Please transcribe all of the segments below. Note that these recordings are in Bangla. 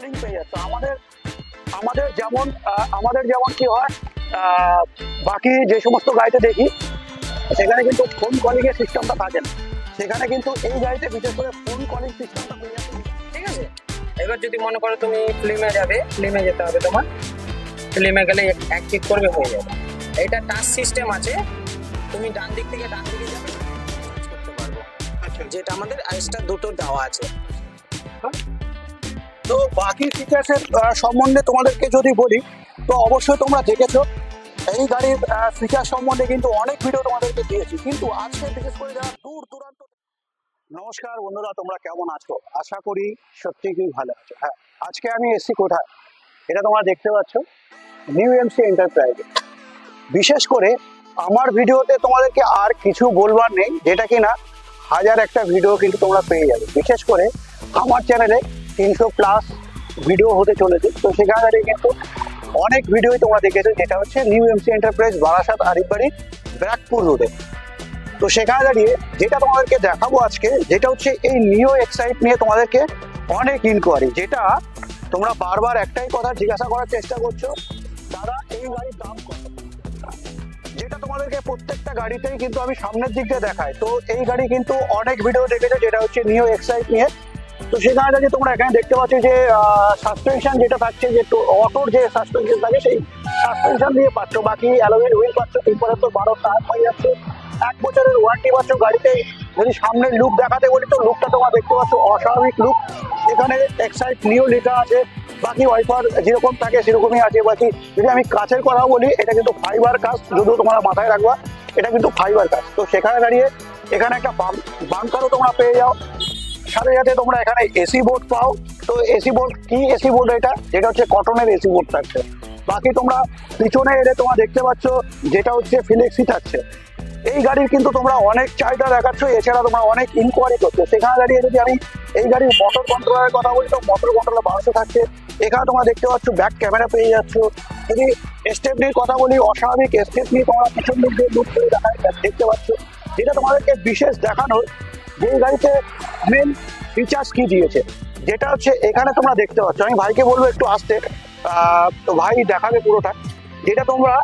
কলিং পেয়ে যাচ্ছে। আমাদের যেমন কি হয় বাকি যে সমস্ত গাড়িতে দেখি সেখানে কিন্তু ফোন কলিং এর সিস্টেমটা থাকে না, সেখানে কিন্তু এই গাড়িতে বিশেষ করে ফোন কলিং সিস্টেমটা পেয়ে যাচ্ছে। ঠিক আছে, এবার যদি মনে করো তুমি ফিল্মে যাবে, ফিল্মে যেতে হবে, তোমার ফিল্মে গেলে এক ক্লিক করবে হয়ে যাবে। এটা টাচ সিস্টেম আছে, তুমি ডান দিক থেকে ডান দিকে যাবে করতে পারবো। আচ্ছা, যেটা আমাদের আইসটা দুটো দেওয়া আছে। তো বাকি ফিচার্সের সম্বন্ধে তোমাদেরকে যদি বলি তো অবশ্যই তোমরা দেখেছো এই গাড়ির ফিচার সম্বন্ধে কিন্তু অনেক ভিডিও তোমাদেরকে দিয়েছি, কিন্তু আজকে বিশেষ করে যারা দূর দূরান্ত। নমস্কার বন্ধুরা, তোমরা কেমন আছো? আশা করি সত্যি খুব ভালো আছো। হ্যাঁ, আজকে আমি এসছি কোথায়, এটা তোমরা দেখতে পাচ্ছ, নিউ এমসি এন্টারপ্রাইজে। বিশেষ করে আমার ভিডিওতে তোমাদেরকে আর কিছু বলবার নেই, যেটা কিনা হাজার একটা ভিডিও কিন্তু তোমরা পেয়ে যাবে। বিশেষ করে আমার চ্যানেলে 300+ ভিডিও হতে চলেছে, তো সেখানে দাঁড়িয়ে কিন্তু অনেক ভিডিওই তোমরা দেখেছো, যেটা হচ্ছে new MC enterprise Barasat Arifbari Barrackpore রোডে। তো সেখানে দাঁড়িয়ে যেটা তোমাদেরকে দেখাবো আজকে, যেটা হচ্ছে এই নিও এক্সাইট নিয়ে তোমাদেরকে অনেক ইনকোয়ারি, যেটা তোমরা বারবার একটাই কথা জিজ্ঞাসা করার চেষ্টা করছো, দাদা এই গাড়ির দাম কত, যেটা তোমাদেরকে প্রত্যেকটা গাড়িতেই কিন্তু আমি সামনের দিক দিয়ে দেখাই। তো এই গাড়ি কিন্তু অনেক ভিডিও দেখেছো, যেটা হচ্ছে নিও এক্সাইট নিয়ে। তো সেখানে দাঁড়িয়ে তোমরা এখানে দেখতে পাচ্ছ যে সাসপেনশন যেটা থাকছে, যে অটোর যে সাসপেনশন থাকে সেই সাসপেনশন দিয়ে পাচ্ছ, বাকি অ্যালয়ের হুইল পাচ্ছ, 375 টায়ার হয়ে যাচ্ছে, 1 বছরের ওয়ারেন্টি পাচ্ছ গাড়িতে। যদি সামনের লুক দেখাতে বলি তো লুকটা তোমরা দেখতে পাচ্ছ অস্বাভাবিক লুক, এখানে এক্সাইট নিও লেখা আছে, বাকি ওয়াইপার যেরকম থাকে সেরকমই আছে। বাকি যদি আমি কাছের কথা বলি, এটা কিন্তু ফাইবার কাজ, যদিও তোমরা মাথায় রাখবা এটা কিন্তু ফাইবার কাজ। তো সেখানে দাঁড়িয়ে এখানে একটা বাংকারও তোমরা পেয়ে যাও, সাথে সাথে তোমরা এখানে এসি বোর্ড পাও। তো এসি বোর্ড কি, এসি বোর্ড এটা যেটা হচ্ছে কটনের এসি বোর্ড থাকছে। বাকি তোমরা পিছনে এলে তোমরা দেখতে পাচ্ছ যেটা হচ্ছে ফ্লেক্সি থাকছে। এই গাড়ির কিন্তু তোমরা অনেক চাহিদা দেখাচ্ছ, এছাড়া তোমরা অনেক ইনকোয়ারি করছো। সেখানে দাঁড়িয়ে যদি আমি এই গাড়ির মোটর কন্ট্রোলারের কথা বলি তো মোটর কন্ট্রোলার 1200 থাকছে। এখানে তোমরা দেখতে পাচ্ছ ব্যাক ক্যামেরা পেয়ে যাচ্ছ। যদি স্টেপনির কথা বলি, অস্বাভাবিক স্টেপনি তোমরা পিছন দিক দিয়ে লুক করে দেখতে পাচ্ছ। যেটা তোমাদেরকে বিশেষ দেখানোর যে এই গাড়িতে মেন ফিচার্স কি দিয়েছে, যেটা হচ্ছে এখানে তোমরা দেখতে পাচ্ছ। আমি ভাইকে বলবো একটু আসতে, তো ভাই দেখাবে পুরোটা। যেটা তোমরা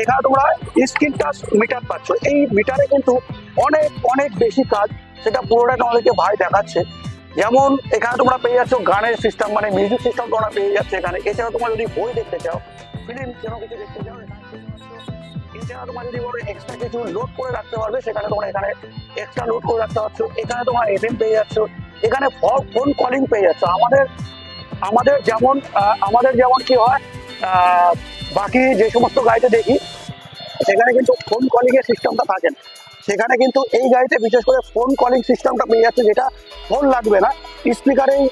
এখানে তোমরা স্ক্রিন টাচ মিটার পাচ্ছ, এই মিটারে কিন্তু অনেক অনেক বেশি কাজ, সেটা পুরোটা তোমাদেরকে ভাই দেখাচ্ছে। যেমন এখানে তোমরা পেয়ে যাচ্ছ গানের সিস্টেম, মানে মিউজিক সিস্টেম তোমরা পেয়ে যাচ্ছে এখানে। এছাড়া তোমরা যদি বই দেখতে চাও, ফিল্ম কোনো কিছু দেখতে চাও, এছাড়া তোমরা যদি বলো এক্সট্রা কিছু লোড করে রাখতে পারবে, সেখানে তোমরা এখানে এক্সট্রা লোড করে রাখতে পারছো। এখানে তোমরা এফএম পেয়ে যাচ্ছ, এখানে ফোন কলিং পেয়ে যাচ্ছ। আমাদের যেমন কি হয় বাকি যে সমস্ত গাড়িতে দেখি সেখানে কিন্তু ফোন কলিং এর সিস্টেমটা থাকে না, সেখানে কিন্তু এই গাড়িতে বিশেষ করে ফোন কলিং সিস্টেমটা পেয়ে যাচ্ছে, যেটা ফোন লাগবে না, স্পিকারেই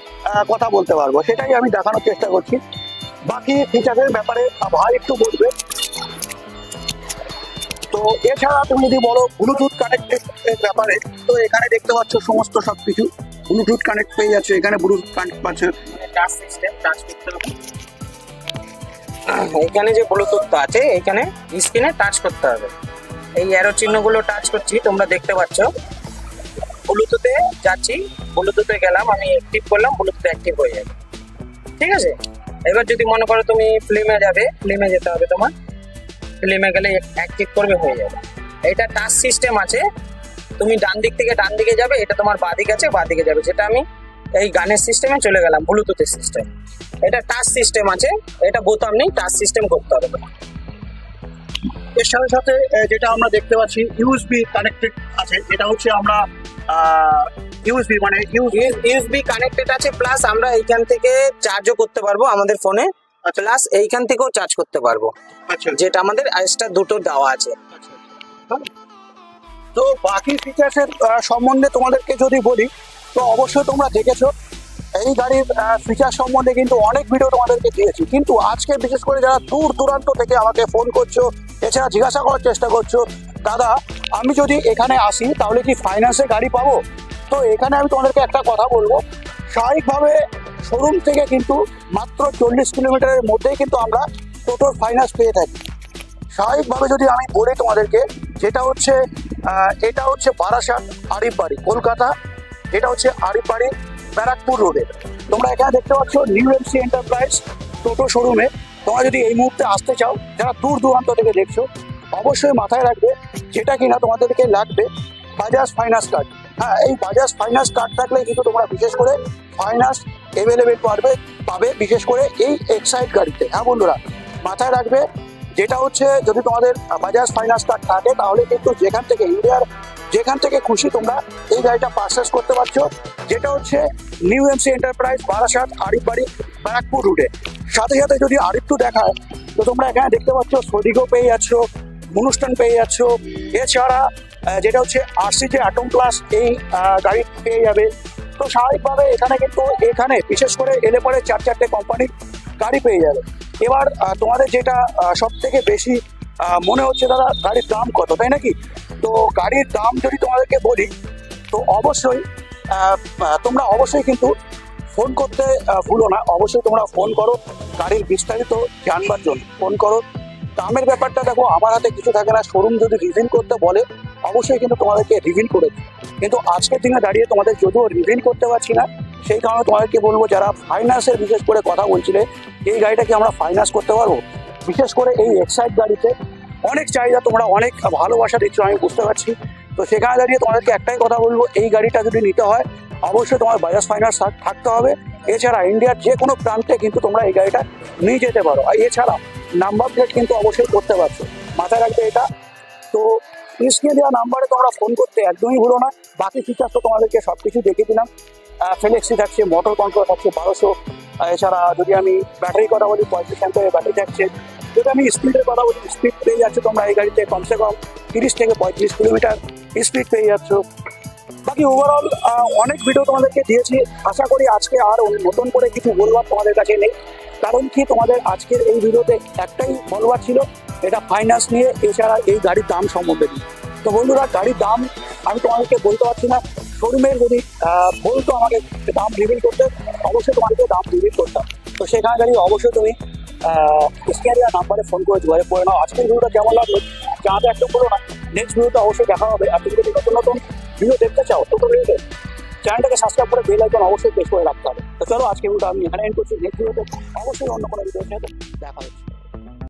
কথা বলতে পারবো। সেটাই আমি দেখানোর চেষ্টা করছি। বাকি ফিচারের ব্যাপারে ভাই একটু বলবে। তো এছাড়া তুমি যদি বলো ব্লুটুথ কানেক্টেড ব্যাপারে, তো এখানে দেখতে পাচ্ছ সমস্ত সবকিছু ব্লুটুথ কানেক্ট পেয়ে যাচ্ছে, এখানে ব্লুটুথ কানেক্ট পাচ্ছ। টাচ সিস্টেম, টাচ করতে হবে। এখানে যে ব্লুটুথটা আছে, এখানে স্ক্রিনে টাচ করতে হবে। এই অ্যারো চিহ্নগুলো টাচ করছি, তোমরা দেখতে পাচ্ছ। ব্লুটুথে যাচ্ছি, ব্লুটুথে গেলাম, আমি অ্যাক্টিভ করলাম, ব্লুটুথে অ্যাক্টিভ হয়ে যাবে। ঠিক আছে, এবার যদি মনে করো তুমি ফিল্মে যাবে, ফিল্মে যেতে হবে, তোমার ফিল্মে গেলে এক ক্লিক করবে হয়ে যাবে। এটা টাচ সিস্টেম আছে, তুমি ডান দিক থেকে ডান দিকে যাবে, এটা তোমার বাঁ দিক আছে, বাঁ দিকে যাবে। যেটা আমি এই গানের সিস্টেমে চলে গেলাম, ব্লুটুথের সিস্টেম। এটা টাচ সিস্টেম আছে, এটা বোতাম নেই, টাচ সিস্টেম করতে হবে। এর সাথে সাথে যেটা আমরা দেখতে পাচ্ছি ইউএসবি কানেক্টেড আছে, এটা হচ্ছে আমরা ইউএসবি মানে ইউএসবি কানেক্টেড আছে, প্লাস আমরা এইখান থেকে চার্জও করতে পারবো আমাদের ফোনে, প্লাস এইখান থেকেও চার্জ করতে পারবো। আচ্ছা, যেটা আমাদের আইসটা দুটো দেওয়া আছে। তো বাকি ফিচার্সের সম্বন্ধে তোমাদেরকে যদি বলি তো অবশ্যই তোমরা দেখেছো এই গাড়ির ফিচার সম্বন্ধে কিন্তু অনেক ভিডিও তোমাদেরকে দিয়েছি, কিন্তু আজকে বিশেষ করে যারা দূর দূরান্ত থেকে আমাকে ফোন করছো, এছাড়া জিজ্ঞাসা করার চেষ্টা করছো, দাদা আমি যদি এখানে আসি তাহলে কি ফাইন্যান্সে গাড়ি পাবো? তো এখানে আমি তোমাদেরকে একটা কথা বলবো, স্বাভাবিকভাবে শোরুম থেকে কিন্তু মাত্র 40 কিলোমিটারের মধ্যেই কিন্তু আমরা টোটাল ফাইন্যান্স পেয়ে থাকি। স্বাভাবিকভাবে যদি আমি বলি তোমাদেরকে, এটা হচ্ছে বারাসাত আরিফবাড়ি কলকাতা, এটা হচ্ছে আরিফবাড়ি ব্যারাকপুর রোডে। তোমরা এখানে দেখতে পাচ্ছ নিউ এমসি এন্টারপ্রাইজ টোটো শোরুমে। তোমরা যদি এই মুহূর্তে আসতে চাও, যারা দূর দূরান্ত থেকে দেখছো, অবশ্যই মাথায় রাখবে যেটা কিনা তোমাদেরকে লাগবে বাজাজ ফাইন্যান্স কার্ড। হ্যাঁ, এই বাজাজ ফাইন্যান্স কার্ড থাকলে কিন্তু তোমরা বিশেষ করে ফাইন্যান্স অ্যাভেলেবেল পাবে বিশেষ করে এই এক্সাইড গাড়িতে। হ্যাঁ বন্ধুরা, মাথায় রাখবে যেটা হচ্ছে যদি তোমাদের বাজাজ ফাইন্যান্স কার্ড থাকে তাহলে কিন্তু যেখান থেকে ইন্ডিয়ার যেখান থেকে খুশি তোমরা এই গাড়িটা পারচেস করতে পারছো, যেটা হচ্ছে new MC enterprise Barasat Arif বাড়ি ব্যারাকপুর রুটে। সাথে সাথে যদি আরিফটু দেখায় তো তোমরা এখানে দেখতে পাচ্ছ সোডিগো পেয়ে যাচ্ছ, মনুস্টান পেয়ে যাচ্ছ, এছাড়া যেটা হচ্ছে আরসিজে অ্যাটম প্লাস এই গাড়ি পেয়ে যাবে। তো স্বাভাবিকভাবে এখানে বিশেষ করে এলে পরে 4-4টে কোম্পানির গাড়ি পেয়ে যাবে। এবার তোমাদের যেটা সব থেকে বেশি মনে হচ্ছে দাদা গাড়ির দাম কত, তাই নাকি? তো গাড়ির দাম যদি তোমাদেরকে বলি তো অবশ্যই তোমরা অবশ্যই কিন্তু ফোন করতে ভুলো না। অবশ্যই তোমরা ফোন করো গাড়ির বিস্তারিত জানবার জন্য ফোন করো। দামের ব্যাপারটা দেখো, আমার হাতে কিছু থাকে না। শোরুম যদি রিভিল করতে বলে অবশ্যই কিন্তু তোমাদেরকে রিভিল করে দিই। কিন্তু আজকের দিনে দাঁড়িয়ে তোমাদের যদিও রিভিল করতে পারছি না, সেই কারণে তোমাদেরকে বলবো যারা ফাইন্যান্সের বিশেষ করে কথা বলছিলে এই গাড়িটা কি আমরা ফাইন্যান্স করতে পারবো, বিশেষ করে এই এক্সাইড গাড়িতে অনেক চাহিদা, তোমরা অনেক ভালোবাসা দিচ্ছ আমি বুঝতে পারছি। তো সেখানে দাঁড়িয়ে তোমাদেরকে একটাই কথা বলবো, এই গাড়িটা যদি নিতে হয় অবশ্যই তোমার বাজাজ ফাইন্যান্স থাকতে হবে। এছাড়া ইন্ডিয়ার যে কোনো প্রান্তে কিন্তু তোমরা এই গাড়িটা নিয়ে যেতে পারো। আর এছাড়া নাম্বার প্লেট কিন্তু অবশ্যই করতে পারছো, মাথায় রাখবে এটা। তো স্ক্রিনে দেওয়া নাম্বারে তোমরা ফোন করতে একদমই ভুলো না। বাকি ফিচার্স তো তোমাদেরকে সব কিছু দেখে দিলাম। ফ্লেক্সি থাকছে, মোটর কন্ট্রোল থাকছে 1200। এছাড়া যদি আমি ব্যাটারির কথা বলি 35 অ্যাম্পিয়ারের ব্যাটারি থাকছে। যদি আমি স্পিডের কথা বলি, স্পিড পেয়ে যাচ্ছে তোমরা এই গাড়িতে কমসে কম 30 থেকে 35 কিলোমিটার স্পিড পেয়ে যাচ্ছ। বাকি ওভারঅল অনেক ভিডিও তোমাদেরকে দিয়েছি। আশা করি আজকে আর নতুন করে কিছু বলবার তোমাদের কাছে নেই। কারণ কি, তোমাদের আজকের এই ভিডিওতে একটাই বলবার ছিল, এটা ফাইন্যান্স নিয়ে, এছাড়া এই গাড়ির দাম সম্বন্ধে নিয়ে। তো বন্ধুরা, গাড়ির দাম আমি তোমাদেরকে বলতে পারছি না। শোরুমের যদি বলতো আমাকে দাম রিভিল করতে, অবশ্যই তোমাদেরকে দাম রিভিল করতাম। তো সেখানে দাঁড়িয়ে অবশ্যই তুমি স্ক্রিনে নাম্বারে ফোন করে যোগাযোগ করে নাও। আজকের ভিডিওটা কেমন লাগলো জানাতে একদম বলো না। নেক্সট ভিডিওতে অবশ্যই দেখা হবে। আর তুমি যদি নতুন নতুন ভিডিও দেখতে চাও তো ভিডিওতে চ্যানেলটাকে সাবস্ক্রাইব করে বেল আইকন অবশ্যই প্রেস করে রাখতে হবে। তো চলো আজকে ভিডিওটা আমি এখানে এন্ড করছি। নেক্সট ভিডিওতে অবশ্যই অন্য কোনো ভিডিওর সাথে দেখা হচ্ছে।